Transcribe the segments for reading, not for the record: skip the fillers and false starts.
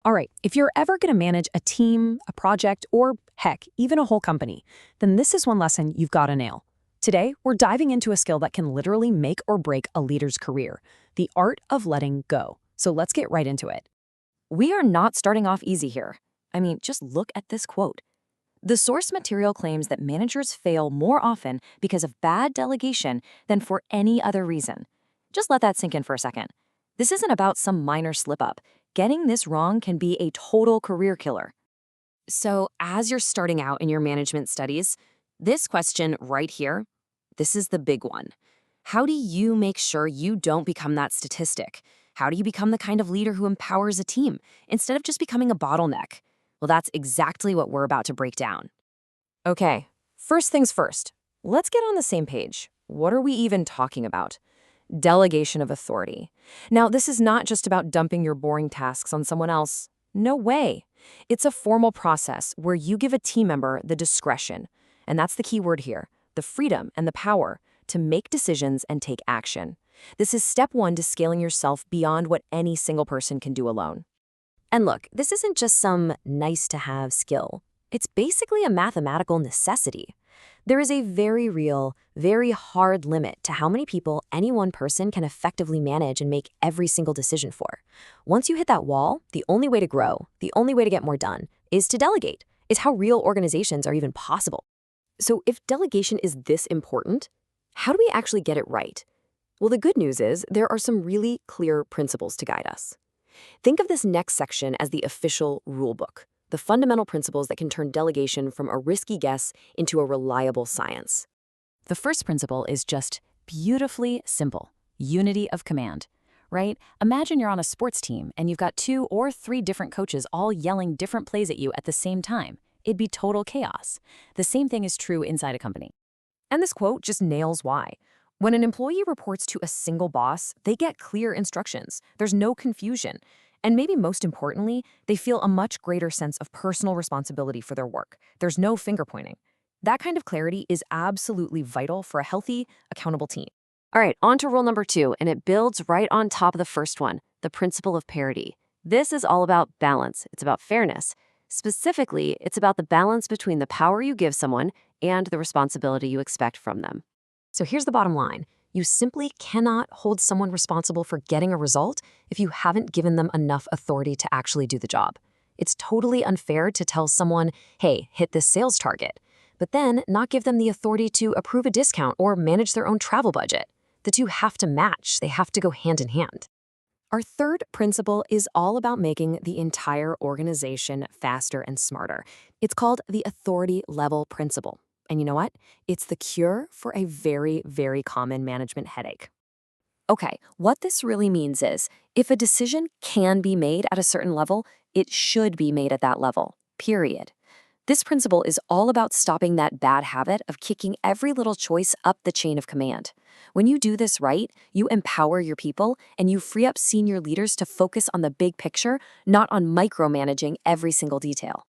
All right, if you're ever going to manage a team, a project, or heck, even a whole company, then this is one lesson you've got to nail. Today, we're diving into a skill that can literally make or break a leader's career, the art of letting go. So let's get right into it. We are not starting off easy here. I mean, just look at this quote. The source material claims that managers fail more often because of bad delegation than for any other reason. Just let that sink in for a second. This isn't about some minor slip-up. Getting this wrong can be a total career killer. So, as you're starting out in your management studies, this question right here, this is the big one. How do you make sure you don't become that statistic? How do you become the kind of leader who empowers a team instead of just becoming a bottleneck? Well, that's exactly what we're about to break down. Okay, first things first. Let's get on the same page. What are we even talking about? Delegation of authority. Now, this is not just about dumping your boring tasks on someone else. No way. It's a formal process where you give a team member the discretion, and that's the key word here, the freedom and the power to make decisions and take action. This is step one to scaling yourself beyond what any single person can do alone. And look, this isn't just some nice-to-have skill. It's basically a mathematical necessity. There is a very real, very hard limit to how many people any one person can effectively manage and make every single decision for. Once you hit that wall, the only way to grow, the only way to get more done, is to delegate. It's how real organizations are even possible. So if delegation is this important, how do we actually get it right? Well, the good news is there are some really clear principles to guide us. Think of this next section as the official rulebook, the fundamental principles that can turn delegation from a risky guess into a reliable science. The first principle is just beautifully simple, unity of command, right? Imagine you're on a sports team and you've got 2 or 3 different coaches all yelling different plays at you at the same time. It'd be total chaos. The same thing is true inside a company. And this quote just nails why. When an employee reports to a single boss, they get clear instructions. There's no confusion. And maybe most importantly, they feel a much greater sense of personal responsibility for their work. There's no finger pointing. That kind of clarity is absolutely vital for a healthy, accountable team. All right, on to rule number 2, and it builds right on top of the first one, the principle of parity. This is all about balance. It's about fairness. Specifically, it's about the balance between the power you give someone and the responsibility you expect from them. So here's the bottom line. You simply cannot hold someone responsible for getting a result if you haven't given them enough authority to actually do the job. It's totally unfair to tell someone, hey, hit this sales target, but then not give them the authority to approve a discount or manage their own travel budget. The two have to match. They have to go hand in hand. Our third principle is all about making the entire organization faster and smarter. It's called the authority level principle. And you know what? It's the cure for a very, very common management headache. Okay, what this really means is, if a decision can be made at a certain level, it should be made at that level, period. This principle is all about stopping that bad habit of kicking every little choice up the chain of command. When you do this right, you empower your people and you free up senior leaders to focus on the big picture, not on micromanaging every single detail.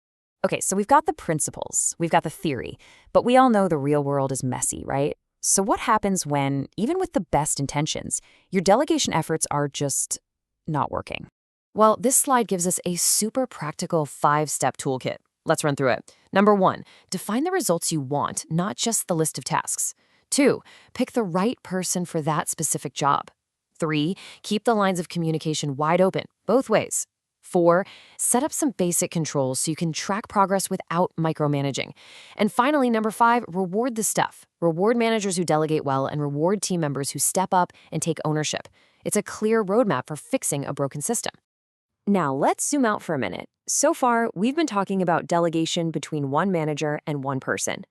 Okay, so we've got the principles, we've got the theory, but we all know the real world is messy, right? So what happens when, even with the best intentions, your delegation efforts are just not working? Well, this slide gives us a super practical 5-step toolkit. Let's run through it. Number 1, define the results you want, not just the list of tasks. 2, pick the right person for that specific job. 3, keep the lines of communication wide open, both ways. 4, set up some basic controls so you can track progress without micromanaging. And finally, number 5, reward the stuff. Reward managers who delegate well and reward team members who step up and take ownership. It's a clear roadmap for fixing a broken system. Now, let's zoom out for a minute. So far, we've been talking about delegation between one manager and one person.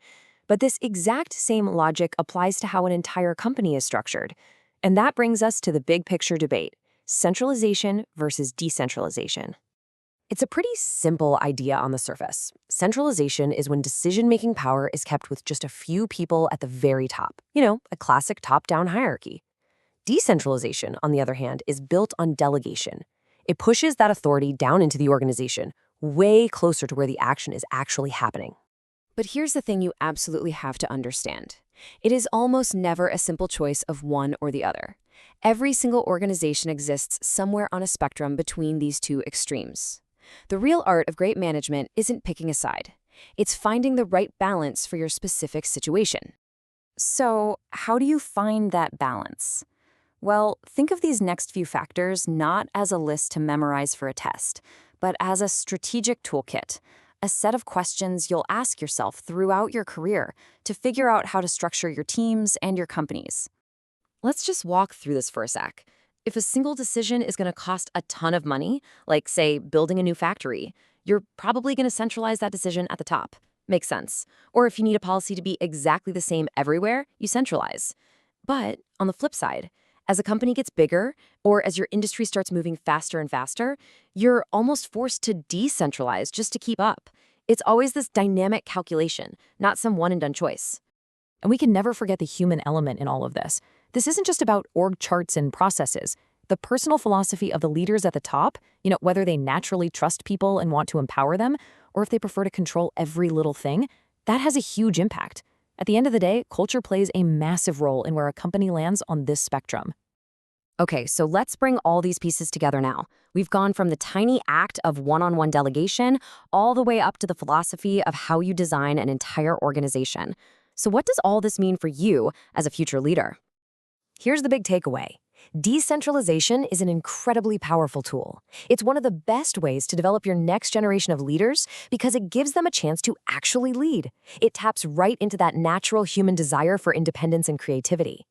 But this exact same logic applies to how an entire company is structured. And that brings us to the big picture debate. Centralization versus decentralization. It's a pretty simple idea on the surface. Centralization is when decision-making power is kept with just a few people at the very top. You know, a classic top-down hierarchy. Decentralization, on the other hand, is built on delegation. It pushes that authority down into the organization, way closer to where the action is actually happening. But here's the thing you absolutely have to understand. It is almost never a simple choice of one or the other. Every single organization exists somewhere on a spectrum between these two extremes. The real art of great management isn't picking a side. It's finding the right balance for your specific situation. So, how do you find that balance? Well, think of these next few factors not as a list to memorize for a test, but as a strategic toolkit, a set of questions you'll ask yourself throughout your career to figure out how to structure your teams and your companies. Let's just walk through this for a sec. If a single decision is going to cost a ton of money, like, say, building a new factory, you're probably going to centralize that decision at the top. Makes sense. Or if you need a policy to be exactly the same everywhere, you centralize. But on the flip side, as a company gets bigger, or as your industry starts moving faster and faster, you're almost forced to decentralize just to keep up. It's always this dynamic calculation, not some one-and-done choice. And we can never forget the human element in all of this. This isn't just about org charts and processes. The personal philosophy of the leaders at the top, whether they naturally trust people and want to empower them, or if they prefer to control every little thing, that has a huge impact. At the end of the day, culture plays a massive role in where a company lands on this spectrum. Okay, so let's bring all these pieces together now. We've gone from the tiny act of one-on-one delegation all the way up to the philosophy of how you design an entire organization. So what does all this mean for you as a future leader? Here's the big takeaway. Decentralization is an incredibly powerful tool. It's one of the best ways to develop your next generation of leaders because it gives them a chance to actually lead. It taps right into that natural human desire for independence and creativity.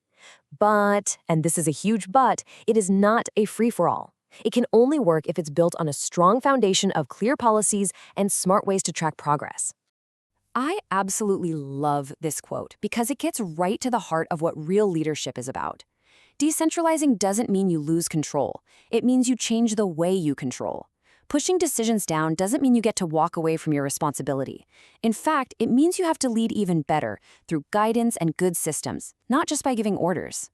But, and this is a huge but, it is not a free-for-all. It can only work if it's built on a strong foundation of clear policies and smart ways to track progress. I absolutely love this quote because it gets right to the heart of what real leadership is about. Decentralizing doesn't mean you lose control. It means you change the way you control. Pushing decisions down doesn't mean you get to walk away from your responsibility. In fact, it means you have to lead even better through guidance and good systems, not just by giving orders.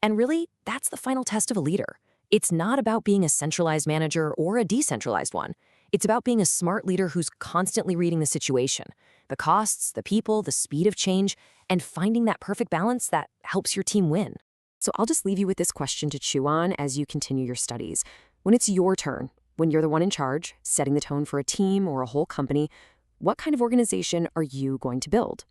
And really, that's the final test of a leader. It's not about being a centralized manager or a decentralized one. It's about being a smart leader who's constantly reading the situation, the costs, the people, the speed of change, and finding that perfect balance that helps your team win. So I'll just leave you with this question to chew on as you continue your studies. When it's your turn, when you're the one in charge, setting the tone for a team or a whole company, what kind of organization are you going to build?